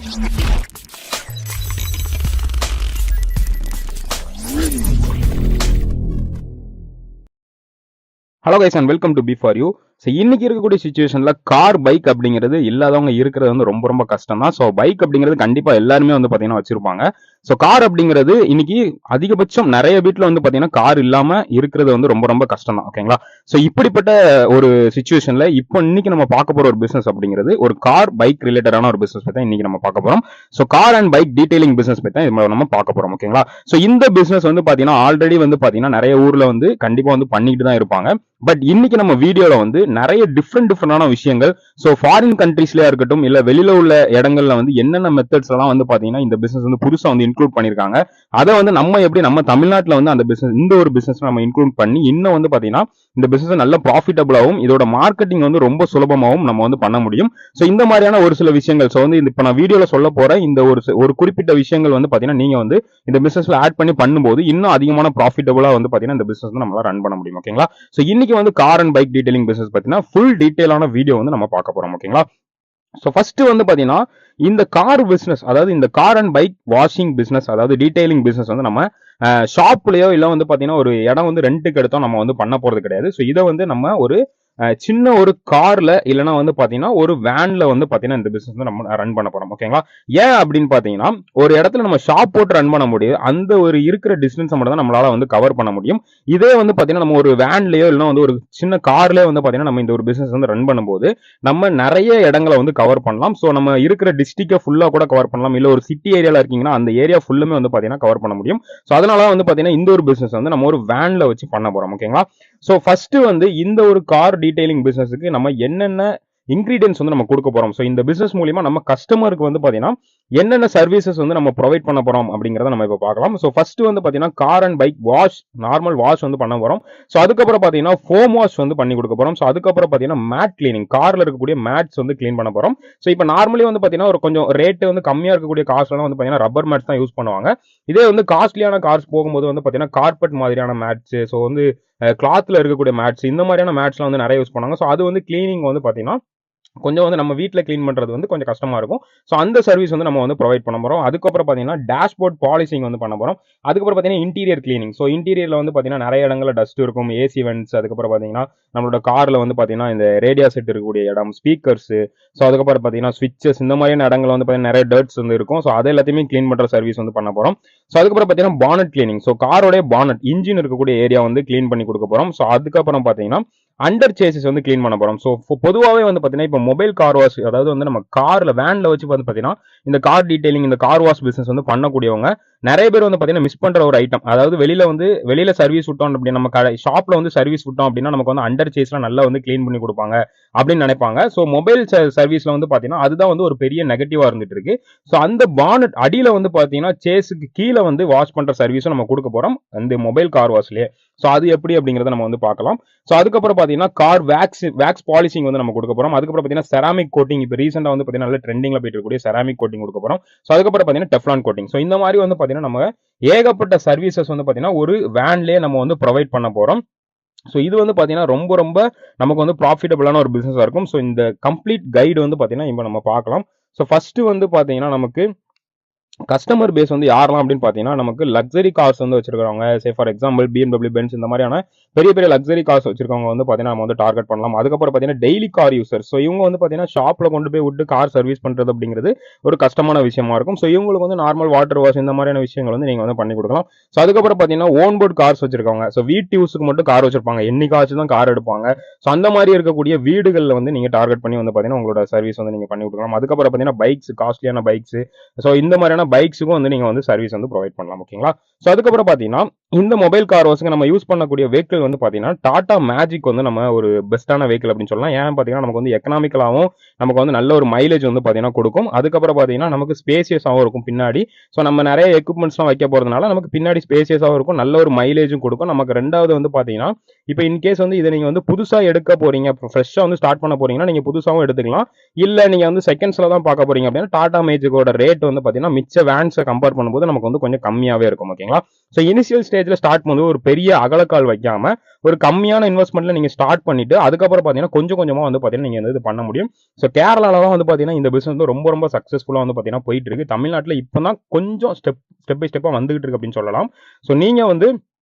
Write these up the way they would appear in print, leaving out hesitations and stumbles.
Hello guys and welcome to B4U. So இன்னைக்கு இருக்கக்கூடிய சுச்சுவேஷன்ல கார் பைக் அப்படிங்கிறது இல்லாதவங்க இருக்கிறது வந்து ரொம்ப ரொம்ப கஷ்டம் தான். ஸோ பைக் அப்படிங்கிறது கண்டிப்பா எல்லாருமே வந்து பாத்தீங்கன்னா வச்சிருப்பாங்க. ஸோ கார் அப்படிங்கிறது இன்னைக்கு அதிகபட்சம் நிறைய வீட்டுல வந்து பாத்தீங்கன்னா கார் இல்லாம இருக்கிறது வந்து ரொம்ப ரொம்ப கஷ்டம் தான். ஓகேங்களா? ஸோ இப்படிப்பட்ட ஒரு சுச்சுவேஷன்ல இப்போ இன்னைக்கு நம்ம பார்க்க போற ஒரு பிசினஸ் அப்படிங்கிறது ஒரு கார் பைக் ரிலேட்டடான ஒரு பிசினஸ் பத்தி இன்னைக்கு நம்ம பார்க்க போறோம். So car and bike detailing business பத்தி நம்ம பார்க்க போறோம். ஓகேங்களா? ஸோ இந்த பிசினஸ் வந்து பாத்தீங்கன்னா ஆல்ரெடி வந்து பாத்தீங்கன்னா நிறைய ஊர்ல வந்து கண்டிப்பா வந்து பண்ணிட்டு தான் இருப்பாங்க. பட் இன்னைக்கு நம்ம வீடியோல வந்து நிறைய டிஃப்ரெண்டான விஷயங்கள், சோ ஃபாரின் கண்ட்ரீஸ்லயா இருக்கட்டும் இல்ல வெளியில உள்ள இடங்கள்ல வந்து என்னென்ன மெத்தட்ஸ் எல்லாம் வந்து பாத்தீங்கன்னா இந்த பிசினஸ் வந்து புதுசா வந்து இன்க்ளூட் பண்ணிருக்காங்க. அதை வந்து நம்ம எப்படி நம்ம தமிழ்நாட்டுல வந்து அந்த பிசினஸ் இந்த ஒரு பிசினஸ் நம்ம இன்க்ளூட் பண்ணி இன்னும் வந்து பாத்தீங்கன்னா இந்த பிசினஸ் நல்ல ப்ராஃபிட்டபிளாகவும் இதோட மார்க்கெட்டிங் வந்து ரொம்ப சுலபமாகவும் நம்ம வந்து பண்ண முடியும். சோ இந்த மாதிரியான ஒரு சில விஷயங்கள் சோ வந்து இப்ப நான் வீடியோல சொல்ல போற இந்த ஒரு குறிப்பிட்ட விஷயங்கள் வந்து பாத்தீங்கன்னா நீங்க வந்து இந்த பிசினஸ்ல ஆட் பண்ணி பண்ணும்போது இன்னும் அதிகமான ப்ராஃபிட்டபிளா வந்து பாத்தீங்கன்னா இந்த பிசினஸ் நம்மளால ரன் பண்ண முடியும். ஓகேங்களா? சோ இன்னைக்கு வந்து car and bike detailing business பத்தினா ஃபுல் டீடைலான வீடியோ வந்து நம்ம பார்க்க போறோம். ஓகேங்களா? சோ ஃபர்ஸ்ட் வந்து பாத்தீங்கன்னா இந்த கார் பிசினஸ், அதாவது இந்த car and bike washing business, அதாவது டீடைலிங் பிசினஸ் வந்து நம்ம ஷாப்லயோ இல்ல வந்து பாத்தீங்கன்னா ஒரு இடம் வந்து ரெண்டுக்கு எடுத்தோம் நம்ம வந்து பண்ண போறது கிடையாது. சோ இதை வந்து நம்ம ஒரு சின்ன ஒரு கார்ல இல்லைன்னா வந்து பாத்தீங்கன்னா ஒரு வேன்ல வந்து பாத்தீங்கன்னா இந்த பிசினஸ் வந்து நம்ம ரன் பண்ண போறோம். ஓகேங்களா? ஏன் அப்படின்னு பாத்தீங்கன்னா ஒரு இடத்துல நம்ம ஷாப் போட்டு ரன் பண்ண முடியும், அந்த ஒரு இருக்கிற டிஸ்டன்ஸ் மட்டும் தான் நம்மளால வந்து கவர் பண்ண முடியும். இதே வந்து பாத்தீங்கன்னா நம்ம ஒரு வேன்லயோ இல்லைன்னா வந்து ஒரு சின்ன கார்லயோ வந்து பாத்தீங்கன்னா நம்ம இந்த ஒரு பிசினஸ் வந்து ரன் பண்ணும்போது நம்ம நிறைய இடங்களை வந்து கவர் பண்ணலாம். சோ நம்ம இருக்கிற டிஸ்ட்ரிக்ட ஃபுல்லா கூட கவர் பண்ணலாம். இல்ல ஒரு சிட்டி ஏரியால இருக்கீங்கன்னா அந்த ஏரியா ஃபுல்லுமே வந்து பாத்தீங்கன்னா கவர் பண்ண முடியும். சோ அதனால வந்து பாத்தீங்கன்னா இந்த ஒரு பிசினஸ் வந்து நம்ம ஒரு வேன்ல வச்சு பண்ண போறோம். ஓகேங்களா? சோ ஃபர்ஸ்ட் வந்து இந்த ஒரு கார் டீடைலிங் பிசினஸ்க்கு நம்ம என்னென்ன இன்கிரீடியன்ஸ் வந்து நம்ம கொடுக்க போறோம். சோ இந்த பிசினஸ் மூலமா நம்ம கஸ்டமருக்கு வந்து பாத்தீங்கன்னா என்னென்ன சர்வீசஸ் வந்து நம்ம ப்ரொவைட் பண்ண போறோம் அப்படிங்கறத நம்ம இப்ப பார்க்கலாம். சோ ஃபர்ஸ்ட் வந்து பாத்தீங்கன்னா car and bike wash, normal wash வந்து பண்ண போறோம். சோ அதுக்கப்புறம் பாத்தீங்கன்னா ஃபோம் வாஷ் வந்து பண்ணி கொடுக்க போறோம். சோ அதுக்கப்புறம் பாத்தீங்கன்னா மேட் கிளீனிங், கார்ல இருக்கக்கூடிய மேட்ஸ் வந்து கிளீன் பண்ண போறோம். சோ இப்போ நார்மலி வந்து பாத்தீங்கன்னா ஒரு கொஞ்சம் ரேட் வந்து கம்மியா இருக்கக்கூடிய கார்ஸ் எல்லாம் வந்து பாத்தீங்கன்னா ரப்பர் மேட்ஸ் தான் யூஸ் பண்ணுவாங்க. இதே வந்து காஸ்ட்லியான கார்ஸ் போகும்போது வந்து பாத்தீங்கன்னா கார்பெட் மாதிரியான மேட்ஸ், சோ வந்து கிளாத்ல இருக்கக்கூடிய மேட்ஸ், இந்த மாதிரியான மேட்ஸ்லாம் வந்து நிறைய யூஸ் பண்ணுவாங்க. சோ அது வந்து கிளீனிங் வந்து பாத்தீங்கன்னா கொஞ்சம் வந்து நம்ம வீட்ல கிளீன் பண்றது வந்து கொஞ்சம் கஷ்டமா இருக்கும். சோ அந்த சர்வீஸ் வந்து நம்ம வந்து ப்ரொவைட் பண்ண போறோம். அதுக்கப்புறம் பாத்தீங்கன்னா டேஷ்போர்ட் பாலிஷிங் வந்து பண்ண போறோம். அதுக்கப்புறம் பாத்தீங்கன்னா இன்டீரியர் கிளீனிங். சோ இன்டீரியர்ல வந்து பாத்தீங்கன்னா நிறைய இடங்கள்ல டஸ்ட் இருக்கும், ஏசி வென்ட்ஸ், அதுக்கப்புறம் பாத்தீங்கன்னா நம்மளோட கார்ல வந்து பாத்தீங்கன்னா இந்த ரேடியோ செட் இருக்கக்கூடிய இடம், ஸ்பீக்கர்ஸ், சோ அதுக்கப்புறம் பாத்தீங்கன்னா ஸ்விட்சஸ், இந்த மாதிரியான இடங்கள்ல வந்து பாத்தீங்கன்னா நிறைய டர்ட்ஸ் வந்து இருக்கும். சோ அதை எல்லாத்தையுமே கிளீன் பண்ற சர்வீஸ் வந்து பண்ண போறோம். சோ அதுக்கப்புறம் பாத்தீங்கன்னா பானட் கிளீனிங். சோ காரோட பானட் இன்ஜின் இருக்கக்கூடிய ஏரியா வந்து கிளீன் பண்ணி கொடுக்க போறோம். சோ அதுக்கப்புறம் பாத்தீங்கன்னா அண்டர் சேசஸ் வந்து கிளீன் பண்ண போறோம். சோ பொதுவாகவே வந்து பாத்தீங்கன்னா இப்போ மொபைல் கார் வாஷ், அதாவது வந்து நம்ம கார்ல வேன்ல வச்சு வந்து பாத்தீங்கன்னா இந்த கார் டீடைலிங், இந்த கார் வாஷ் பிசினஸ் வந்து பண்ணக்கூடியவங்க நிறைய பேர் வந்து பாத்தீங்கன்னா மிஸ் பண்ற ஒரு ஐட்டம், அதாவது வெளியில சர்வீஸ் விட்டோம் அப்படின்னா நம்ம ஷாப்ல வந்து சர்வீஸ் விட்டோம் அப்படின்னா நமக்கு வந்து அண்டர் சேஸ்ல நல்லா வந்து கிளீன் பண்ணி கொடுப்பாங்க அப்படின்னு நினைப்பாங்க. சோ மொபைல் சர்வீஸ்ல வந்து பாத்தீங்கன்னா அதுதான் வந்து ஒரு பெரிய நெகட்டிவா இருந்துட்டு இருக்கு. சோ அந்த பானட் அடியில வந்து பாத்தீங்கன்னா சேஸுக்கு கீழே வந்து வாஷ் பண்ற சர்வீஸும் நம்ம கொடுக்க போறோம் அந்த மொபைல் கார் வாஷ்லயே. சோ அது எப்படி அப்படிங்கறத நம்ம வந்து பார்க்கலாம். சோ அதுக்கப்புறம் பாத்தீங்கன்னா கார் வேக்ஸ் பாலிஷிங் வந்து நம்ம கொடுக்க போறோம். அதுக்கப்புறம் பாத்தீங்கன்னா செராமிக் கோட்டிங், இப்போ ரீசெண்டா வந்து பாத்தீங்கன்னா நல்ல ட்ரெண்டிங்ல போயிட்டு இருக்கக்கூடிய செராமிக் கோட்டிங் கொடுக்க போறோம். சோ அதுக்கப்புறம் பாத்தீங்கன்னா டெஃப்லான் கோட்டிங். சோ இந்த மாதிரி வந்து பாத்தீங்கன்னா நம்ம ஏகப்பட்ட சர்வீசஸ் வந்து பாத்தீங்கன்னா ஒரு வேன்லயே நம்ம வந்து ப்ரொவைட் பண்ண போறோம். சோ இது வந்து பாத்தீங்கன்னா ரொம்ப ரொம்ப நமக்கு வந்து ப்ராஃபிட்டபிளான ஒரு பிசினஸா இருக்கும். சோ இந்த கம்ப்ளீட் கைடு வந்து பாத்தீங்கன்னா இப்போ நம்ம பார்க்கலாம். சோ ஃபர்ஸ்ட் வந்து பாத்தீங்கன்னா நமக்கு கஸ்டமர் பேஸ் வந்து யாரெல்லாம் அப்படின்னு பாத்தீங்கன்னா நமக்கு லக்ஸரி கார்ஸ் வந்து வச்சிருக்காங்க. Say for example BMW, Benz, இந்த மாதிரியான பெரிய பெரிய லக்ஸரி கார்ஸ் வச்சிருக்கவங்க வந்து பாத்தீங்கன்னா நம்ம வந்து டார்கெட் பண்ணலாம். அதுக்கப்புறம் பாத்தீங்கன்னா டெய்லி கார் யூசர், சோ இவங்க வந்து பாத்தீங்கன்னா ஷாப்ல கொண்டு போய் விட்டு கார் சர்வீஸ் பண்றது அப்படிங்கிறது ஒரு கஷ்டமான விஷயமா இருக்கும். சோ இவங்களுக்கு வந்து நார்மல் வாட்டர் வாஷ், இந்த மாதிரியான விஷயங்கள் வந்து நீங்க வந்து பண்ணி கொடுக்கலாம். சோ அதுக்கப்புறம் பாத்தீங்கன்னா ஓன் போர்ட் கார்ஸ் வச்சிருக்காங்க. சோ வீட்டு யூஸுக்கு மட்டும் கார் வச்சிருப்பாங்க, என்னைக்காச்சும் தான் கார் எடுப்பாங்க. சோ அந்த மாதிரி இருக்கக்கூடிய வீடுகள்ல வந்து நீங்க டார்கெட் பண்ணி வந்து பாத்தீங்கன்னா உங்களோட சர்வீஸ் வந்து நீங்க பண்ணி கொடுக்கலாம். அதுக்கப்புறம் பாத்தீங்கன்னா பைக்ஸ், காஸ்ட்லியான பைக்ஸ், சோ இந்த மாதிரியான பைக்ஸுக்கும் வந்து நீங்க வந்து சர்வீஸ் வந்து ப்ரொவைட் பண்ணலாம். ஓகேங்களா? சோ அதுக்கப்புறம் பாத்தீங்கன்னா இந்த மொபைல் கார் வாஷ்க்கு நம்ம யூஸ் பண்ணக்கூடிய வெஹிக்கிள் வந்து பாத்தீங்கன்னா டாடா மேஜிக் வந்து நம்ம ஒரு பெஸ்டான வெஹிக்கிள் அப்படின்னு சொல்லலாம். ஏன் பாத்தீங்கன்னா நமக்கு வந்து எக்கனாமிக்கலாவும் நமக்கு வந்து நல்ல ஒரு மைலேஜ் வந்து பாத்தீங்கன்னா கொடுக்கும். அதுக்கப்புறம் பாத்தீங்கன்னா நமக்கு ஸ்பேசியஸாவும் இருக்கும் பின்னாடி. சோ நம்ம நிறைய எக்யூப்மெண்ட்ஸ்லாம் வைக்க போறதுனால நமக்கு பின்னாடி ஸ்பேசியஸாவும் இருக்கும், நல்ல ஒரு மைலேஜும் கொடுக்கும். நமக்கு ரெண்டாவது வந்து பாத்தீங்கன்னா இப்போ இன்கேஸ் வந்து இதை நீங்க வந்து புதுசா எடுக்க போறீங்க, ஃப்ரெஷ்ஷா வந்து ஸ்டார்ட் பண்ண போறீங்கன்னா நீங்க புதுசாவும் எடுத்துக்கலாம். இல்ல நீங்க வந்து செகண்ட்ஸ்ல தான் பார்க்க போறீங்க அப்படின்னா டாடா மேஜிக்கோட ரேட் வந்து பாத்தீங்கன்னா மிச்ச வேன்ஸை கம்பேர் பண்ணும்போது நமக்கு வந்து கொஞ்சம் கம்மியாவே இருக்கும். ஓகேங்களா? ஓகேங்களா. ஸோ இனிஷியல் ஸ்டேஜ்ல ஸ்டார்ட் பண்ணும்போது ஒரு பெரிய அகலக்கால் வைக்காம ஒரு கம்மியான இன்வெஸ்ட்மெண்ட்ல நீங்க ஸ்டார்ட் பண்ணிட்டு அதுக்கப்புறம் பாத்தீங்கன்னா கொஞ்சம் கொஞ்சமா வந்து பாத்தீங்கன்னா நீங்க இது பண்ண முடியும். ஸோ கேரளால தான் வந்து பாத்தீங்கன்னா இந்த பிசினஸ் வந்து ரொம்ப ரொம்ப சக்சஸ்ஃபுல்லா வந்து பாத்தீங்கன்னா போயிட்டு இருக்கு. தமிழ்நாட்டுல இப்பதான் கொஞ்சம் ஸ்டெப் பை ஸ்டெப்பா வந்துகிட்டு இருக்கு அப்படின்னு சொல்லலாம். ஸோ நீங்க வந்து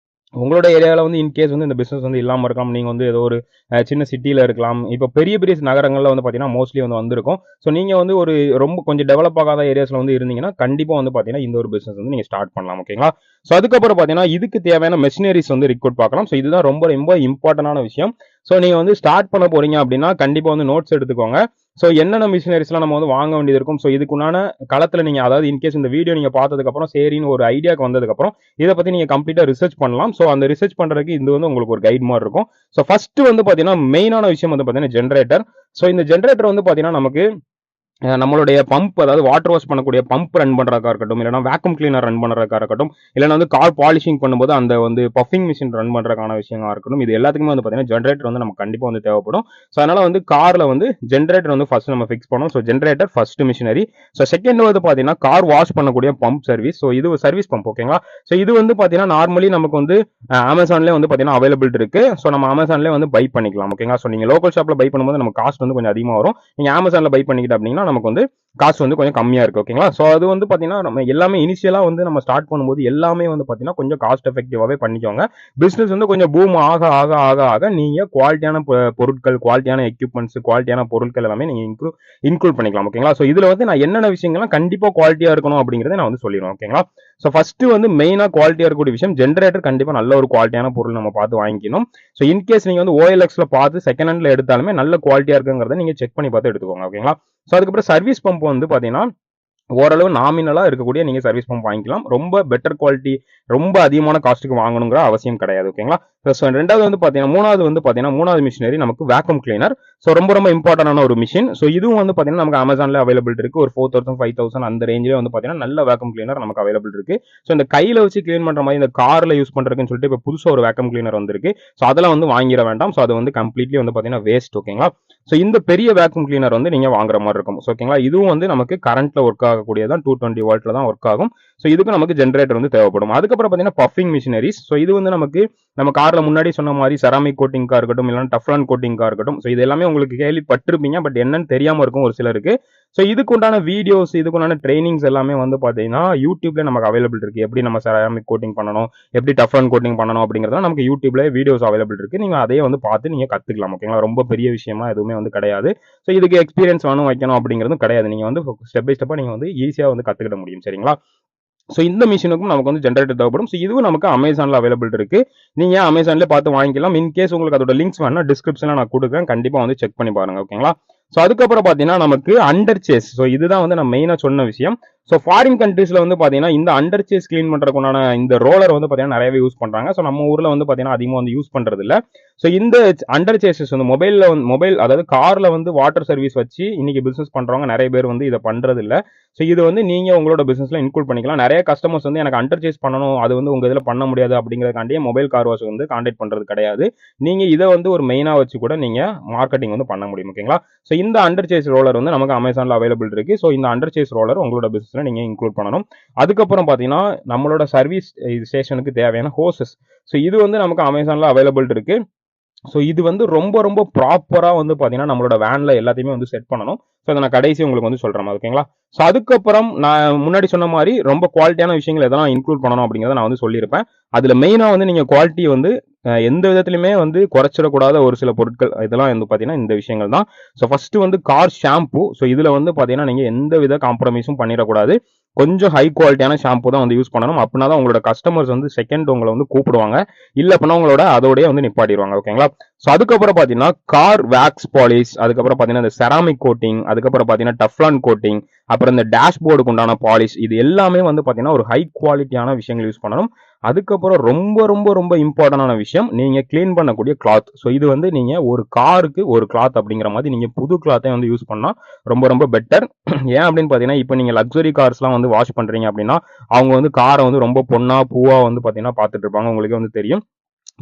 உங்களோட ஏரியாவில் வந்து இன்கேஸ் வந்து இந்த பிசினஸ் வந்து இல்லாமல் இருக்கலாம், நீங்கள் வந்து ஏதோ ஒரு சின்ன சிட்டியில் இருக்கலாம். இப்போ பெரிய பெரிய நகரங்களில் வந்து பார்த்தீங்கன்னா மோஸ்ட்லி வந்து வந்திருக்கும். ஸோ நீங்கள் வந்து ஒரு ரொம்ப கொஞ்சம் டெவலப் ஆகாத ஏரியாஸில் வந்து இருந்தீங்கன்னா கண்டிப்பாக வந்து பார்த்தீங்கன்னா இந்த ஒரு பிசினஸ் வந்து நீங்கள் ஸ்டார்ட் பண்ணலாம். ஓகேங்களா. ஸோ அதுக்கப்புறம் பார்த்தீங்கன்னா இதுக்கு தேவையான மெஷினரிஸ் வந்து ரிக்ரூட் பார்க்கலாம். ஸோ இதுதான் ரொம்ப ரொம்ப இம்பார்ட்டன்டான விஷயம். ஸோ நீங்கள் வந்து ஸ்டார்ட் பண்ண போறீங்க அப்படின்னா கண்டிப்பாக வந்து நோட்ஸ் எடுத்துக்கோங்க. ஸோ என்னென்ன மிஷினரிஸ்லாம் நம்ம வந்து வாங்க வேண்டியது இருக்கும். ஸோ இதுக்குண்டான களத்தில் நீங்கள் அதாவது இன்கேஸ் இந்த வீடியோ நீங்கள் பார்த்ததுக்கப்புறம் சரின்னு ஒரு ஐடியாக்கு வந்ததுக்கப்புறம் இதை பற்றி நீங்கள் கம்ப்ளீட்டாக ரிசர்ச் பண்ணலாம். ஸோ அந்த ரிசர்ச் பண்ணுறதுக்கு இது வந்து உங்களுக்கு ஒரு கைட் மாதிரி இருக்கும். ஸோ ஃபர்ஸ்ட் வந்து பார்த்தீங்கன்னா மெயினான விஷயம் வந்து பார்த்தீங்கன்னா ஜென்ரேட்டர். ஸோ இந்த ஜென்ரேட்டர் வந்து பார்த்தீங்கன்னா நமக்கு நம்மளுடைய பம்ப் அதாவது வாட்டர் வாஷ் பண்ணக்கூடிய பம்ப் ரன் பண்றதா இருக்கட்டும், இல்லைனா வேக்யூம் கிளீனர் ரன் பண்றதா இருக்கட்டும், இல்லைனா வந்து கார் பாலிஷிங் பண்ணும்போது அந்த வந்து பஃபிங் மிஷின் ரன் பண்றதுக்கான விஷயமா இருக்கட்டும், இது எல்லாத்துக்குமே வந்து பார்த்தீங்கன்னா ஜென்ரேட்டர் வந்து நமக்கு கண்டிப்பா வந்து தேவைப்படும். ஸோ அதனால வந்து கார்ல வந்து ஜென்ரேட்டர் வந்து ஃபர்ஸ்ட் நம்ம ஃபிக்ஸ் பண்ணோம். So generator first machinery. So second வந்து பார்த்தீங்கன்னா கார் வாஷ் பண்ணக்கூடிய பம்ப் சர்வீஸ். ஸோ இது சர்வீஸ் பம்ப். ஓகேங்களா. ஸோ இது வந்து பார்த்தீங்கன்னா நார்மலி நமக்கு வந்து அமேசான்லேயே வந்து பார்த்தீங்கன்னா அவைலபிள் இருக்கு. ஸோ நம்ம அமேசான்லேயே வந்து பை பண்ணிக்கலாம். ஓகேங்களா. ஸோ நீங்க லோக்கல் ஷாப்ல பை பண்ணும்போது நமக்கு காஸ்ட் வந்து கொஞ்சம் அதிகமாக வரும். நீங்க அமேசான்ல பை பண்ணிக்கிட்டு அப்படின்னா நமக்கு வந்து காசு வந்து கொஞ்சம் கம்மியா இருக்கு. ஓகேங்களா. ஸோ அது வந்து பார்த்தீங்கன்னா நம்ம எல்லாமே இனிஷியலா வந்து நம்ம ஸ்டார்ட் பண்ணும்போது எல்லாமே வந்து பார்த்தீங்கன்னா கொஞ்சம் காஸ்ட் எஃபெக்டிவாவே பண்ணிக்கோங்க. பிசினஸ் வந்து கொஞ்சம் பூம் ஆக ஆக ஆக ஆக நீங்க குவாலிட்டியான பொருட்கள், குவாலிட்டியான எக்யூப்மெண்ட்ஸ், குவாலிட்டியான பொருட்கள் எல்லாமே நீங்க இன்க்ளூட் பண்ணிக்கலாம். ஓகேங்களா. ஸோ இதுல வந்து நான் என்னென்ன விஷயங்கள்லாம் கண்டிப்பா குவாலிட்டியா இருக்கணும் அப்படிங்கறத நான் வந்து சொல்லிடுவேன். ஓகேங்களா. ஸோ ஃபர்ஸ்ட் வந்து மெயினா குவாலிட்டியா இருக்கக்கூடிய விஷயம் ஜென்ரேட்டர். கண்டிப்பா நல்ல ஒரு குவாலிட்டியான பொருள் நம்ம பார்த்து வாங்கிக்கணும். ஸோ இன்கேஸ் நீங்க வந்து OLXல பார்த்து செகண்ட் ஹேண்ட்ல எடுத்தாலுமே நல்ல குவாலிட்டியா இருக்குங்கிறத நீங்க செக் பண்ணி பார்த்து எடுத்துக்கோங்க. ஓகேங்களா. ஸோ அதுக்கப்புறம் சர்வீஸ் பம்ப் வந்து பாத்தீங்கன்னா ஓரளவு நாமினலா இருக்கக்கூடிய நீங்க சர்வீஸ் பம்ப் வாங்கிக்கலாம். ரொம்ப பெட்டர் குவாலிட்டி, ரொம்ப அதிகமான காஸ்ட்டுக்கு வாங்கணுங்கிற அவசியம் கிடையாது. ஓகேங்களா. ரெண்டாவது வந்து பாத்தீங்கன்னா மூணாவது மிஷினரி நமக்கு வேக்யூம் கிளீனர். ஸோ ரொம்ப ரொம்ப இம்பார்ட்டன்டான ஒரு மிஷின். ஸோ இதுவும் வந்து பாத்தீங்கன்னா நமக்கு அமேசான்ல அவைலபிள் இருக்கு. ஒரு 4000 5000 அந்த ரேஞ்சிலே வந்து பாத்தீங்கன்னா நல்ல வேக்யூம் கிளீனர் நமக்கு அவைலபிள் இருக்கு. ஸோ இந்த கையில வச்சு கிளீன் பண்ற மாதிரி இந்த கார்ல யூஸ் பண்றதுன்னு சொல்லிட்டு இப்போ புதுசா ஒரு வேக்யூம் கிளீனர் வந்திருக்கு. ஸோ அதெல்லாம் வந்து வாங்கிட வேண்டாம். ஸோ அது வந்து கம்ப்ளீட்லி வந்து பாத்தீங்கன்னா வேஸ்ட். ஓகேங்களா. ஸோ இந்த பெரிய வேக்யூம் கிளீனர் வந்து நீங்க வாங்குற மாதிரி இருக்கும். ஓகேங்களா. இதுவும் வந்து நமக்கு கரண்ட்ல ஒர்க் ஆகக்கூடியதான் 220 வாட்ல தான் ஒர்க் ஆகும். ஸோ இதுக்கு நமக்கு ஜென்ரேட்டர் வந்து தேவைப்படும். அதுக்கப்புறம் பாத்தீங்கன்னா பஃபிங் மிஷினரிஸ். ஸோ இது வந்து நமக்கு நம்ம கார்ல முன்னாடி சொன்ன மாதிரி செராமிக் கோட்டிங்கா இருக்கட்டும், இல்லைன்னா டஃப்லான் கோட்டிங்கா இருக்கட்டும். ஸோ இது எல்லாமே உங்களுக்கு கேள்விப்பட்டிருப்பீங்க. பட் என்னன்னு தெரியாம இருக்கும் ஒரு சிலருக்கு. ஸோ இதுக்குண்டான வீடியோஸ், இதுக்குண்டான ட்ரைனிங்ஸ் எல்லாமே வந்து பாத்தீங்கன்னா யூடியூப்ல நமக்கு அவைலபிள் இருக்கு. எப்படி நம்ம செராமிக் கோட்டிங் பண்ணணும், எப்படி டஃப்லான் கோட்டிங் பண்ணணும் அப்படிங்கறத நமக்கு யூடியூப்ல வீடியோஸ் அவைலபிள் இருக்கு. நீங்க அதையே வந்து பார்த்து நீங்க கத்துக்கலாம். ஓகேங்களா. ரொம்ப பெரிய விஷயமா எதுவுமே வந்து கிடையாது. ஸோ இதுக்கு எக்ஸ்பீரியன்ஸ் வேணும் வைக்கணும் அப்படிங்கிறதும் கிடையாது. நீங்க வந்து ஸ்டெப் பை ஸ்டெப்பா நீங்க வந்து ஈஸியா வந்து கத்துக்கிட முடியும். சரிங்களா. ஸோ இந்த மிஷினுக்கும் நமக்கு வந்து ஜென்ரேட்டர் தேவைப்படும். ஸோ இதுவும் நமக்கு அமேசான்ல அவைலபிள் இருக்கு. நீங்க அமேசான்ல பார்த்து வாங்கிக்கலாம். இன்கேஸ் உங்களுக்கு அதோட லிங்க்ஸ் வேணா டிஸ்கிரிப்ஷன்ல நான் கொடுக்குறேன். கண்டிப்பா வந்து செக் பண்ணி பாருங்க. ஓகேங்களா. ஸோ அதுக்கப்புறம் பாத்தீங்கன்னா நமக்கு அண்டர் சேஸ். ஸோ இதுதான் வந்து நான் மெயினா சொன்ன விஷயம். ஸோ ஃபாரின் கண்ட்ரீஸ்ல வந்து பாத்தீங்கன்னா இந்த அண்டர் சேஸ் கிளீன் பண்றதுக்குண்டான இந்த ரோலர் வந்து பாத்தீங்கன்னா நிறையவே யூஸ் பண்றாங்க. ஸோ நம்ம ஊர்ல வந்து பாத்தீங்கன்னா அதிகமா வந்து யூஸ் பண்றது இல்ல. ஸோ இந்த அண்டர் சேசஸ் வந்து மொபைல் அதாவது கார்ல வந்து வாட்டர் சர்வீஸ் வச்சு இன்னைக்கு பிசினஸ் பண்றவங்க நிறைய பேர் வந்து இதை பண்றது இல்ல. ஸோ இது வந்து நீங்க உங்களோட பிசினஸ்ல இன்க்ளூட் பண்ணிக்கலாம். நிறைய கஸ்டமர்ஸ் வந்து எனக்கு அண்டர் சேஸ் பண்ணணும், அது வந்து உங்க இதுல பண்ண முடியாது அப்படிங்கறதுக்காண்டியே மொபைல் கார் வாஷ் வந்து கான்டாக்ட் பண்றது கிடையாது. நீங்க இதை வந்து ஒரு மெயினா வச்சு கூட நீங்க மார்க்கெட்டிங் வந்து பண்ண முடியும். ஓகேங்களா. ஸோ இந்த அண்டர் சேஸ் ரோலர் வந்து நமக்கு அமேசான்ல அவைலபிள் இருக்கு. ஸோ இந்த அண்டர் சேஸ் ரோலர் உங்களோட பிசினஸ்ல நீங்க இன்க்ளூட் பண்ணணும். அதுக்கப்புறம் பாத்தீங்கன்னா நம்மளோட சர்வீஸ் ஸ்டேஷனுக்கு தேவையான ஹோசஸ். ஸோ இது வந்து நமக்கு அமேசான்ல அவைலபிள் இருக்கு. ஸோ இது வந்து ரொம்ப ரொம்ப ப்ராப்பரா வந்து பாத்தீங்கன்னா நம்மளோட வேன்ல எல்லாத்தையுமே வந்து செட் பண்ணணும். ஸோ அதை நான் கடைசி உங்களுக்கு வந்து சொல்றேன். ஓகேங்களா. ஸோ அதுக்கப்புறம் நான் முன்னாடி சொன்ன மாதிரி ரொம்ப குவாலிட்டியான விஷயங்கள் எதெல்லாம் இன்க்ளூட் பண்ணணும் அப்படிங்கிறத நான் வந்து சொல்லியிருப்பேன். அதுல மெயினா வந்து நீங்க குவாலிட்டி வந்து எந்த விதத்திலுமே வந்து குறைச்சிடக்கூடாத ஒரு சில பொருட்கள் இதெல்லாம் வந்து பாத்தீங்கன்னா இந்த விஷயங்கள் தான். ஸோ ஃபர்ஸ்ட் வந்து கார் ஷாம்பு. ஸோ இதுல வந்து பாத்தீங்கன்னா நீங்க எந்த வித காம்ப்ரமைஸும் பண்ணிடக்கூடாது. கொஞ்சம் ஹை குவாலிட்டியான ஷாம்பு தான் வந்து யூஸ் பண்ணணும். அப்படின்னா தான் உங்களோட கஸ்டமர்ஸ் வந்து செகண்ட் உங்களை வந்து கூப்பிடுவாங்க. இல்ல அப்படின்னா உங்களோட அதோடய வந்து நிப்பாட்டிடுவாங்க. ஓகேங்களா. ஸோ அதுக்கப்புறம் பாத்தீங்கன்னா கார் வேக்ஸ் பாலிஷ், அதுக்கப்புறம் பாத்தீங்கன்னா இந்த செராமிக் கோட்டிங், அதுக்கப்புறம் பாத்தீங்கன்னா டஃப்லான் கோட்டிங், அப்புறம் இந்த டேஷ்போர்டுக்கு உண்டான பாலிஷ், இது எல்லாமே வந்து பாத்தீங்கன்னா ஒரு ஹை குவாலிட்டியான விஷயங்கள் யூஸ் பண்ணணும். அதுக்கப்புறம் ரொம்ப ரொம்ப ரொம்ப இம்பார்ட்டன்டான விஷயம் நீங்க கிளீன் பண்ணக்கூடிய கிளாத். ஸோ இது வந்து நீங்க ஒரு காருக்கு ஒரு கிளாத் அப்படிங்கிற மாதிரி நீங்க புது கிளாத்தை வந்து யூஸ் பண்ணா ரொம்ப ரொம்ப பெட்டர். ஏன் அப்படின்னு பாத்தீங்கன்னா இப்போ நீங்க லக்ஸரி கார்ஸ்லாம் வந்து வாஷ் பண்றீங்க அப்படின்னா அவங்க வந்து காரை வந்து ரொம்ப பொண்ணா பூவா வந்து பாத்தீங்கன்னா பார்த்துட்டு இருப்பாங்க. உங்களுக்கு வந்து தெரியும்.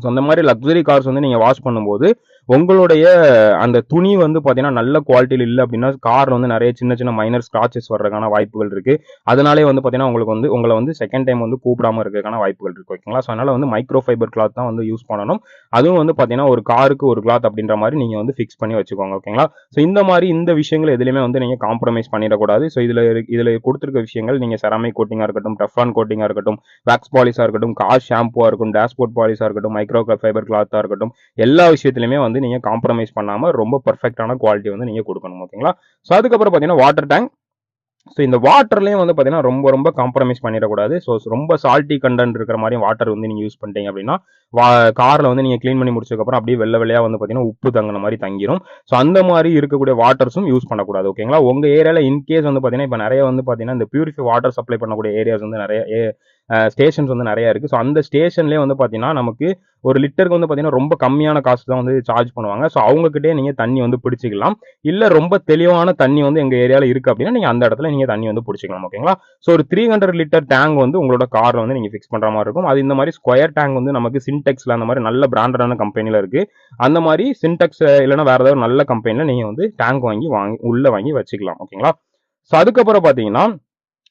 ஸோ அந்த மாதிரி லக்ஸரி கார்ஸ் வந்து நீங்கள் வாஷ் பண்ணும்போது உங்களுடைய அந்த துணி வந்து பார்த்தீங்கன்னா நல்ல குவாலிட்டியில் இல்லை அப்படின்னா காரில் வந்து நிறைய சின்ன சின்ன மைனர் ஸ்க்ராச்சஸ் வர்றதுக்கான வாய்ப்புகள் இருக்கு. அதனாலே வந்து பார்த்தீங்கன்னா உங்களுக்கு வந்து உங்களை வந்து செகண்ட் டைம் வந்து கூப்பிடாம இருக்கிறதுக்கான வாய்ப்புகள் இருக்கு. ஓகேங்களா? ஸோ அதனால வந்து மைக்ரோ ஃபைபர் கிளாத் தான் வந்து யூஸ் பண்ணணும். அதுவும் வந்து பார்த்தீங்கன்னா ஒரு காருக்கு ஒரு கிளாத் அப்படின்ற மாதிரி நீங்கள் வந்து ஃபிக்ஸ் பண்ணி வச்சுக்கோங்க. ஓகேங்களா? ஸோ இந்த மாதிரி இந்த விஷயங்கள் எதுலையுமே வந்து நீங்கள் காம்ப்ரமைஸ் பண்ணிடக்கூடாது. ஸோ இதில் கொடுத்துருக்க விஷயங்கள் நீங்கள் செராமிக் கோட்டிங்காக இருக்கட்டும், டெஃப்லான் கோட்டிங்காக இருக்கட்டும், வேக்ஸ் பாலிஷாக இருக்கட்டும், கார் ஷாம்புவாக இருக்கட்டும், டேஷ்போர்ட் பாலிஷாக இருக்கட்டும், மைக்ரோ ஃபைபர் கிளாத்தாக இருக்கட்டும், எல்லா விஷயத்திலுமே வந்து நீங்க காம்ப்ரமைஸ் பண்ணாம ரொம்ப பெர்ஃபெக்டான குவாலிட்டி வந்து நீங்க கொடுக்கணும். ஓகேங்களா? ஸோ அதுக்கப்புறம் பார்த்தீங்கன்னா வாட்டர் டேங்க். ஸோ இந்த வாட்டர்லையும் வந்து பார்த்தீங்கன்னா ரொம்ப ரொம்ப காம்ப்ரமைஸ் பண்ணிடக்கூடாது. ஸோ ரொம்ப சால்ட்டி கண்டென்ட் இருக்கிற மாதிரி வாட்டர் வந்து நீங்கள் யூஸ் பண்ணிட்டீங்க அப்படின்னா காரில் வந்து நீங்கள் க்ளீன் பண்ணி முடிச்சதுக்கப்புறம் அப்படியே வெள்ளை வெள்ளையாக வந்து பார்த்தீங்கன்னா உப்பு தங்கின மாதிரி தங்கிரும். ஸோ அந்த மாதிரி இருக்கக்கூடிய வாட்டர்ஸும் யூஸ் பண்ணக்கூடாது. ஓகேங்களா? உங்கள் ஏரியாவில் இன்கேஸ் வந்து பார்த்தீங்கன்னா இப்போ நிறைய வந்து பார்த்தீங்கன்னா இந்த பியூரிஃபை வாட்டர் சப்ளை பண்ணக்கூடிய ஏரியாஸ் வந்து நிறைய ஸ்டேஷன்ஸ் வந்து நிறைய இருக்குது. ஸோ அந்த ஸ்டேஷன்லேயே வந்து பார்த்தீங்கன்னா நமக்கு ஒரு லிட்டருக்கு வந்து பார்த்தீங்கன்னா ரொம்ப கம்மியான காசு தான் வந்து சார்ஜ் பண்ணுவாங்க. ஸோ அவங்ககிட்டே நீங்கள் தண்ணி வந்து பிடிச்சிக்கலாம். இல்லை ரொம்ப தெளிவான தண்ணி வந்து எங்கள் ஏரியாவில் இருக்குது அப்படின்னா நீங்கள் அந்த இடத்துல நீங்கள் தண்ணி வந்து பிடிச்சிக்கலாம். ஓகேங்களா? ஸோ ஒரு 300 லிட்டர் டேங்க் வந்து உங்களோட காரில் வந்து நீங்கள் ஃபிக்ஸ் பண்ணுற மாதிரி இருக்கும். அது இந்த மாதிரி ஸ்கொயர் டேங்க் வந்து நமக்கு சின்டெக்ஸில் அந்த மாதிரி நல்ல பிராண்டடான கம்பெனியில் இருக்குது. அந்த மாதிரி சின்டெக்ஸ் இல்லைன்னா வேறு ஏதாவது நல்ல கம்பெனியில் நீங்கள் வந்து டேங்க் வாங்கி உள்ளே வாங்கி வச்சுக்கலாம். ஓகேங்களா? ஸோ அதுக்கப்புறம் பார்த்தீங்கன்னா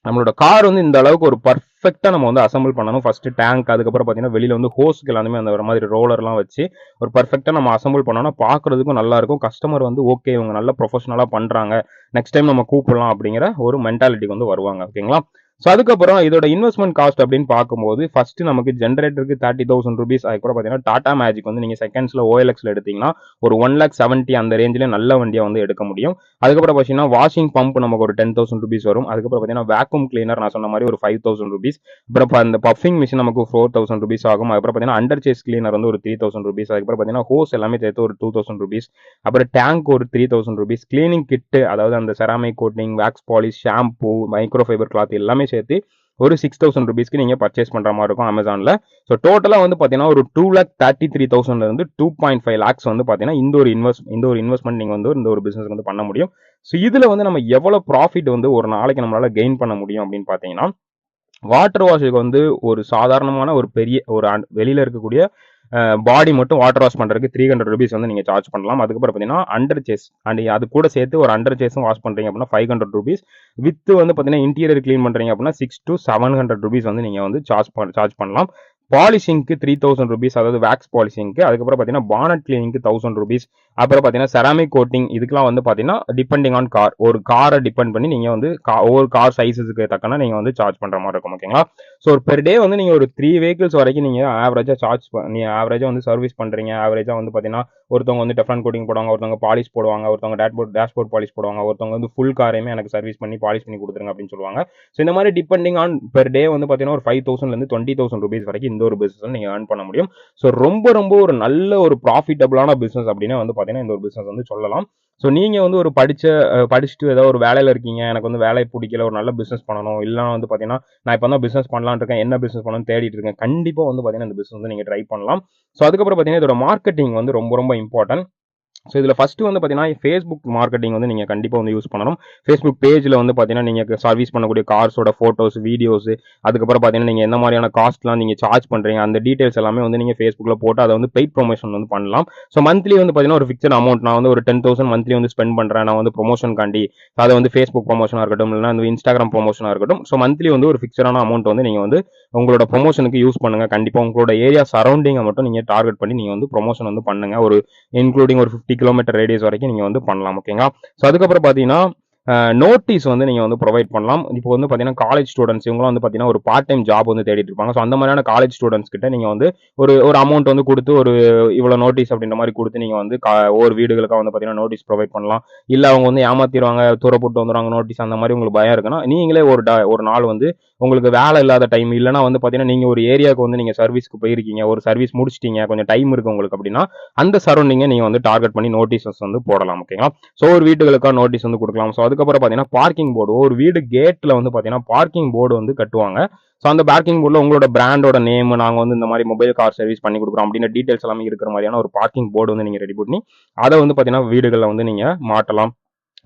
நம்மளோட கார் வந்து இந்த அளவுக்கு ஒரு பர்ஃபெக்டா நம்ம வந்து அசம்பிள் பண்ணணும். ஃபர்ஸ்ட் டேங்க், அதுக்கப்புறம் பார்த்தீங்கன்னா வெளியில வந்து ஹோஸ்க்கு எல்லாமே அந்த மாதிரி ரோலர்லாம் வச்சு ஒரு பர்ஃபெக்டா நம்ம அசம்பிள் பண்ணோம்னா பார்க்கறதுக்கும் நல்லா இருக்கும். கஸ்டமர் வந்து ஓகே இவங்க நல்ல ப்ரொஃபஷனலா பண்றாங்க, நெக்ஸ்ட் டைம் நம்ம கூப்பிடலாம் அப்படிங்கிற ஒரு மென்டாலிட்டிக்கு வந்து வருவாங்க. ஓகேங்களா? ஸோ அதுக்கப்புறம் இதோட இன்வெஸ்ட்மெண்ட் காஸ்ட் அப்படின்னு பார்க்கும்போது ஃபர்ஸ்ட் நமக்கு ஜென்ரேட்டருக்கு 30,000 ருபீஸ். அதுக்கப்புறம் பார்த்தீங்கன்னா டாடா மேஜிக் வந்து நீங்க செகண்ட்ஸ்ல OLXல எடுத்தீங்கன்னா ஒரு 1,70,000 அந்த ரேஞ்சில் நல்ல வண்டியை வந்து எடுக்க முடியும். அதுக்கப்புறம் பார்த்தீங்கன்னா வாஷிங் பம்ப் நமக்கு ஒரு 10,000 ருபீஸ் வரும். அதுக்கப்புறம் பார்த்தீங்கன்னா வேக்யூம் கிளீனர் நான் சொன்ன மாதிரி ஒரு 5,000 ருபீஸ். அப்புறம் அந்த பஃபிங் மிஷின் நமக்கு 4,000 ருபீஸ் ஆகும். அதுக்கப்புறம் பார்த்தீங்கன்னா அண்டர் சேஸ் கிளீனர் வந்து ஒரு 3,000 ருபீஸ். அதுக்கப்புறம் பார்த்தீங்கன்னா ஹோஸ் எல்லாமே சேர்த்து ஒரு 2,000 ருபீஸ். அப்புறம் டேங்க் ஒரு 3,000 ருபீஸ். கிளீனிங் கிட்டு அதாவது அந்த ceramic coating, wax polish, shampoo, micro fibre cloth எல்லாமே சேர்த்து ஒரு 6,000 ருபீஸ்க்கு நீங்க பர்ச்சேஸ் பண்ற மாதிரி இருக்கும் அமேசான்ல. ஸோ டோட்டலா வந்து பாத்தீங்கன்னா ஒரு 2,33,000 இருந்து 2.5 lakhs வந்து பாத்தீங்கன்னா இந்த ஒரு இன்வெஸ்ட்மெண்ட் நீங்க வந்து இந்த ஒரு பிசினஸ் வந்து பண்ண முடியும். ஸோ இதுல வந்து நம்ம எவ்வளவு ப்ராஃபிட் வந்து ஒரு நாளைக்கு நம்மளால கெயின் பண்ண முடியும் அப்படின்னு பாத்தீங்கன்னா வாட்டர் வாஷுக்கு வந்து ஒரு சாதாரணமான ஒரு பெரிய ஒரு வெளியில இருக்கக்கூடிய பாடி மட்டும் வாட்டர் வாஷ் பண்றதுக்கு 300 ருபீஸ் வந்து நீங்க சார்ஜ் பண்ணலாம். அதுக்கப்புறம் பார்த்தீங்கன்னா அண்டர் சேஸ் அண்ட் அது கூட சேர்த்து ஒரு அண்டர் சேஸும் வாஷ் பண்றீங்க அப்படின்னா 500 ருபீஸ். வித் வந்து பார்த்தீங்கன்னா இன்டீரியர் கிளீன் பண்றீங்க அப்படின்னா 6 to 700 ருபீஸ் வந்து நீங்க வந்து சார்ஜ் பண்ணலாம். பாலிஷிங்க்கு 3,000 ருபீஸ், அதாவது வேக்ஸ் பாலிஷிங்க்கு. அதுக்கப்புறம் பார்த்தீங்கன்னா பானட் கிளீனிங்க்கு 1,000 ருபீஸ். அப்புறம் பார்த்தீங்கன்னா செராமிக் கோட்டிங் இதுக்கெல்லாம் வந்து பார்த்தீங்கன்னா டிபெண்டிங் ஆன் கார், ஒரு காரை டிபெண்ட் பண்ணி நீங்க வந்து ஒவ்வொரு கார் சைஸஸுக்கு தக்கன நீங்க வந்து சார்ஜ் பண்ற மாதிரி இருக்கும். ஓகேங்களா? ஸோ ஒரு பெர் டே வந்து நீங்க ஒரு 3 vehicles வரைக்கும் நீங்க ஆவரேஜா ஆவரேஜா வந்து சர்வீஸ் பண்றீங்க. ஆவரேஜா வந்து பார்த்தீங்கன்னா ஒருத்தவங்க வந்து டெஃப்லான் கோட்டிங் போடுவாங்க, ஒருத்தவங்க பாலிஷ் போடுவாங்க, ஒருத்தவங்க டேஷ்போர்ட் பாலிஷ் போடுவாங்க, ஒருத்தவங்க வந்து ஃபுல் காரையுமே எனக்கு சர்வீஸ் பண்ணி பாலிஷ் பண்ணி கொடுத்துருங்க அப்படின்னு சொல்லுவாங்க. ஸோ இந்த மாதிரி டிபெண்டிங் ஆன் பெர் டே வந்து பார்த்தீங்கன்னா ஒரு 5,000 இருந்து 20,000 ருபீஸ் வரைக்கும் இந்த ஒரு பிசினஸ் நீங்க ஏர்ன் பண்ண முடியும். ஸோ ரொம்ப ரொம்ப ஒரு நல்ல ஒரு ப்ராஃபிட்டபிளான பிசினஸ் அப்படின்னு வந்து பார்த்தீங்கன்னா இந்த ஒரு பிசினஸ் வந்து சொல்லலாம். ஸோ நீங்க வந்து ஒரு படிச்சுட்டு ஏதோ ஒரு வேலையில இருக்கீங்க, எனக்கு வந்து வேலை பிடிக்கல, ஒரு நல்ல பிசினஸ் பண்ணணும், இல்லைன்னா வந்து பார்த்தீங்கன்னா நான் இப்போ தான் பிசினஸ் பண்ணலான்னு இருக்கேன், என்ன பிசினஸ் பண்ணணும்னு தேடிட்டு இருக்கேன், கண்டிப்பா வந்து பார்த்தீங்கன்னா இந்த பிசினஸ் வந்து நீங்க ட்ரை பண்ணலாம். ஸோ அதுக்கப்புறம் பார்த்தீங்கன்னா இதோட மார்க்கெட்டிங் வந்து ரொம்ப ரொம்ப இம்பார்ட்டன்ட். ஸோ இதில் ஃபர்ஸ்ட் வந்து பார்த்தீங்கன்னா ஃபேஸ்புக் மார்க்கெட்டிங் வந்து நீங்கள் கண்டிப்பாக வந்து யூஸ் பண்ணணும். ஃபேஸ்புக் பேஜில் வந்து பார்த்தீங்கன்னா நீங்கள் சர்வீஸ் பண்ணக்கூடிய கார்ஸோட ஃபோட்டோஸ், வீடியோஸ், அதுக்கப்புறம் பார்த்தீங்கன்னா நீங்கள் என்ன மாதிரியான காஸ்ட்லாம் நீங்கள் சார்ஜ் பண்ணுறீங்க அந்த டீட்டெயில்ஸ் எல்லாமே வந்து நீங்கள் ஃபேஸ்புக்கில் போட்டு அதை வந்து பெய்ட் ப்ரொமோஷன் வந்து பண்ணலாம். ஸோ மந்த்லி வந்து பார்த்தீங்கன்னா ஒரு ஃபிக்ஸட் அமௌண்ட் நான் வந்து ஒரு 10,000 மந்த்லி வந்து ஸ்பெண்ட் பண்ணுறேன், நான் வந்து ப்ரொமோஷன் காண்டி, அதை வந்து ஃபேஸ்புக் ப்ரொமோஷனாக இருக்கட்டும், இல்லைனா வந்து இன்ஸ்டாகிராம் ப்ரொமோஷனாக இருக்கட்டும். ஸோ மந்த்லி வந்து ஒரு ஃபிக்ஸடான அமௌண்ட் வந்து நீங்கள் வந்து உங்களோட ப்ரொமோஷனுக்கு யூஸ் பண்ணுங்க. கண்டிப்பாக உங்களோட ஏரியா சரௌண்டிங்கை மட்டும் நீங்கள் டார்கெட் பண்ணி நீங்கள் வந்து ப்ரொமோஷன் வந்து பண்ணுங்க. ஒரு இன்க்ளூடிங் ஒரு 50 கிலோமீட்டர் ரேடியஸ் வரைக்கும் நீங்க வந்து பண்ணலாம். ஓகேங்களா? ஸோ அதுக்கப்புறம் பார்த்தீங்கன்னா நோட்டீஸ் வந்து நீங்க வந்து ப்ரொவைட் பண்ணலாம். இப்போ வந்து பார்த்தீங்கன்னா காலேஜ் ஸ்டூடெண்ட்ஸ் இவங்களும் வந்து பார்த்தீங்கன்னா ஒரு பார்ட் டைம் ஜாப் வந்து தேடிட்டு இருப்பாங்க. ஸோ அந்த மாதிரியான காலேஜ் ஸ்டூடெண்ட்ஸ் கிட்ட நீங்க வந்து ஒரு ஒரு அமௌண்ட் வந்து கொடுத்து ஒரு இவ்வளோ நோட்டீஸ் அப்படின்ற மாதிரி கொடுத்து நீங்க வந்து ஒவ்வொரு வீடுகளுக்காக வந்து பார்த்தீங்கன்னா நோட்டீஸ் ப்ரொவைட் பண்ணலாம். இல்லை அவங்க வந்து ஏமாத்திடுவாங்க, தூரப்பட்டு வந்துடுவாங்க நோட்டீஸ், அந்த மாதிரி உங்களுக்கு பயம் இருக்குன்னா நீங்களே ஒரு நாள் வந்து உங்களுக்கு வேலை இல்லாத டைம், இல்லைன்னா வந்து பார்த்தீங்கன்னா நீங்க ஒரு ஏரியாவுக்கு வந்து நீங்க சர்வீஸ்க்கு போயிருக்கீங்க, ஒரு சர்வீஸ் முடிச்சிட்டீங்க, கொஞ்சம் டைம் இருக்கு உங்களுக்கு அப்படின்னா அந்த சரௌண்டிங்கை நீங்க வந்து டார்கெட் பண்ணி நோட்டீஸஸ் வந்து போடலாம். ஓகேங்களா? ஸோ ஒரு வீட்டுகளுக்காக நோட்டீஸ் வந்து கொடுக்கலாம். ஸோ அதுக்கப்புறம் பார்த்தீங்கன்னா பார்க்கிங் போர்டு, ஒரு வீடு கேட்ல வந்து பார்த்தீங்கன்னா பார்க்கிங் போர்டு வந்து கட்டுவாங்க. ஸோ அந்த பார்க்கிங் போர்டில் உங்களோட பிராண்டோட நேம், நாங்கள் வந்து இந்த மாதிரி மொபைல் கார் சர்வீஸ் பண்ணி கொடுக்குறோம் அப்படின்ற டீட்டெயில்ஸ் எல்லாமே இருக்கிற மாதிரியான ஒரு பார்க்கிங் போர்டு வந்து நீங்கள் ரெடி பண்ணி அதை வந்து பார்த்தீங்கன்னா வீடுகளில் வந்து நீங்கள் மாட்டலாம்.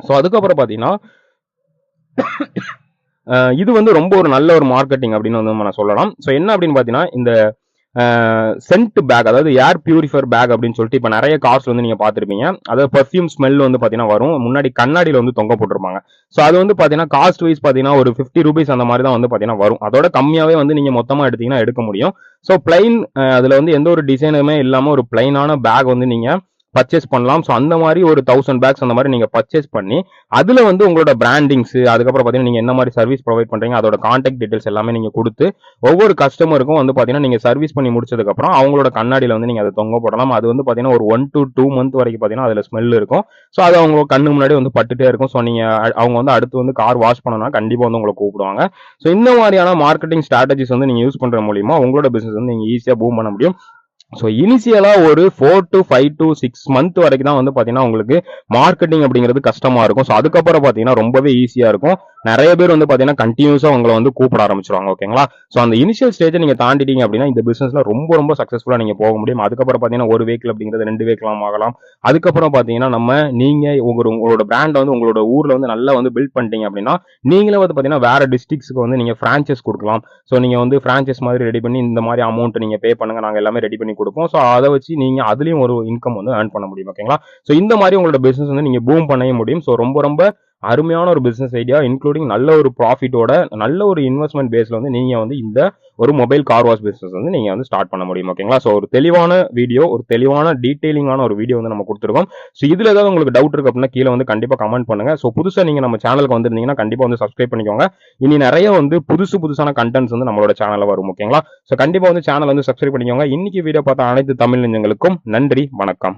ஸோ அதுக்கப்புறம் பார்த்தீங்கன்னா இது வந்து ரொம்ப ஒரு நல்ல ஒரு மார்க்கெட்டிங் அப்படின்னு வந்து நம்ம சொல்லலாம். ஸோ என்ன அப்படின்னு பார்த்தீங்கன்னா இந்த சென்ட் பேக், அதாவது ஏர் பியூரிஃபையர் பேக் அப்படின்னு சொல்லிட்டு இப்போ நிறைய கார்ஸ் வந்து நீங்க பார்த்துருப்பீங்க. அதாவது பர்ஃபியூம் ஸ்மெல் வந்து பார்த்தீங்கன்னா வரும், முன்னாடி கண்ணாடியில் வந்து தொங்க போட்டிருப்பாங்க. ஸோ அது வந்து பார்த்தீங்கன்னா காஸ்ட் வைஸ் பார்த்தீங்கன்னா ஒரு 50 ரூபீஸ் அந்த மாதிரி தான் வந்து பார்த்தீங்கன்னா வரும். அதோட கம்மியாவே வந்து நீங்க மொத்தமாக எடுத்தீங்கன்னா எடுக்க முடியும். ஸோ பிளைன், அதுல வந்து எந்த ஒரு டிசைனுமே இல்லாம ஒரு பிளைனான பேக் வந்து நீங்க பர்ச்சேஸ் பண்ணலாம். ஸோ அந்த மாதிரி ஒரு 1000 பேக்ஸ் அந்த மாதிரி நீங்க பர்ச்சேஸ் பண்ணி அதுல வந்து உங்களோட பிராண்டிங்ஸ், அதுக்கப்புறம் பார்த்தீங்கன்னா நீங்க என்ன மாதிரி சர்வீஸ் ப்ரொவைட் பண்றீங்க, அதோட கான்டாக்ட் டீடைல்ஸ் எல்லாமே நீங்க கொடுத்து ஒவ்வொரு கஸ்டமருக்கும் வந்து பார்த்தீங்கன்னா நீங்க சர்வீஸ் பண்ணி முடிச்சதுக்கு அப்புறம் அவங்களோட கண்ணாடியில வந்து நீங்க அதை தொங்க போடலாம். அது வந்து பார்த்தீங்கன்னா ஒரு 1 to 2 மந்த் வரைக்கும் பார்த்தீங்கன்னா அதுல ஸ்மெல் இருக்கும். ஸோ அது அவங்க கண்ணு முன்னாடி வந்து பட்டுட்டே இருக்கும். ஸோ நீங்க அவங்க வந்து அடுத்து வந்து கார் வாஷ் பண்ணணும்னா கண்டிப்பா வந்து உங்களை கூப்பிடுவாங்க. ஸோ இந்த மாதிரியான மார்க்கெட்டிங் ஸ்ட்ராட்டஜிஸ் வந்து நீங்க யூஸ் பண்ற மூலியமா உங்களோட பிசினஸ் வந்து நீங்க ஈஸியா பூம் பண்ண முடியும். ஸோ இனிஷியலா ஒரு 4 to 5 to 6 மந்த் வரைக்கும் தான் வந்து பாத்தீங்கன்னா உங்களுக்கு மார்க்கெட்டிங் அப்படிங்கிறது கஷ்டமா இருக்கும். ஸோ அதுக்கப்புறம் பாத்தீங்கன்னா ரொம்பவே ஈஸியா இருக்கும். நிறைய பேர் வந்து பாத்தீங்கன்னா கண்டினியூஸா உங்களை வந்து கூப்பிட ஆரம்பிச்சிருவாங்க. ஓகேங்களா? ஸோ அந்த இனிஷியல் ஸ்டேஜை நீங்க தாண்டிட்டீங்க அப்படின்னா இந்த பிசினஸ்ல ரொம்ப ரொம்ப சக்சஸ்ஃபுல்லா நீங்க போக முடியும். அதுக்கப்புறம் பாத்தீங்கன்னா ஒரு வெஹிக்கிள் அப்படிங்கிறது 2 வெஹிக்கிளாம் ஆகலாம். அதுக்கப்புறம் பாத்தீங்கன்னா நீங்க உங்களோட பிராண்ட் வந்து உங்களோட ஊர்ல வந்து நல்லா வந்து பில்ட் பண்ணிட்டீங்க அப்படின்னா நீங்களே வந்து பாத்தீங்கன்னா வேற டிஸ்ட்ரிக்ட்ஸ்க்கு வந்து நீங்க பிரான்ச்சைஸ் கொடுக்கலாம். ஸோ நீங்க வந்து பிரான்ச்சைஸ் மாதிரி ரெடி பண்ணி இந்த மாதிரி அமௌண்ட் நீங்க பே பண்ணுங்க, நாங்க எல்லாமே ரெடி பண்ணி கொடுப்போம். ஸோ அதை வச்சு நீங்க அதுலயும் ஒரு இன்கம் வந்து ஏர்ன் பண்ண முடியும். ஓகேங்களா? ஸோ இந்த மாதிரி உங்களோட பிசினஸ் வந்து நீங்க பூம் பண்ணவே முடியும். ஸோ ரொம்ப ரொம்ப அருமையான ஒரு பிசினஸ் ஐடியா, இன்க்ளூடிங் நல்ல ஒரு ப்ராஃபிட்டோட நல்ல ஒரு இன்வெஸ்ட்மெண்ட் பேஸ்ல வந்து நீங்க வந்து இந்த ஒரு மொபைல் கார் வாஷ் பிசினஸ் வந்து நீங்க வந்து ஸ்டார்ட் பண்ண முடியும். ஓகேங்களா? ஸோ ஒரு தெளிவான வீடியோ, ஒரு தெளிவான டீடைலிங்கான ஒரு வீடியோ வந்து நம்ம கொடுத்துருக்கோம். ஸோ இதுல ஏதாவது உங்களுக்கு டவுட் இருக்கு அப்படின்னா கீழே வந்து கண்டிப்பா கமெண்ட் பண்ணுங்க. ஸோ புதுசா நீங்க நம்ம சேனலுக்கு வந்திருந்தீங்கன்னா கண்டிப்பா வந்து சப்ஸ்கிரைப் பண்ணிக்கோங்க. இனி நிறைய வந்து புதுசான கண்டென்ட்ஸ் வந்து நம்மளோட சேனல்ல வரும். ஓகேங்களா? ஸோ கண்டிப்பா வந்து சேனல் வந்து சப்ஸ்கிரைப் பண்ணிக்கோங்க. இன்னைக்கு வீடியோ பார்த்த அனைத்து தமிழ் நெஞ்சங்களுக்கும் நன்றி, வணக்கம்.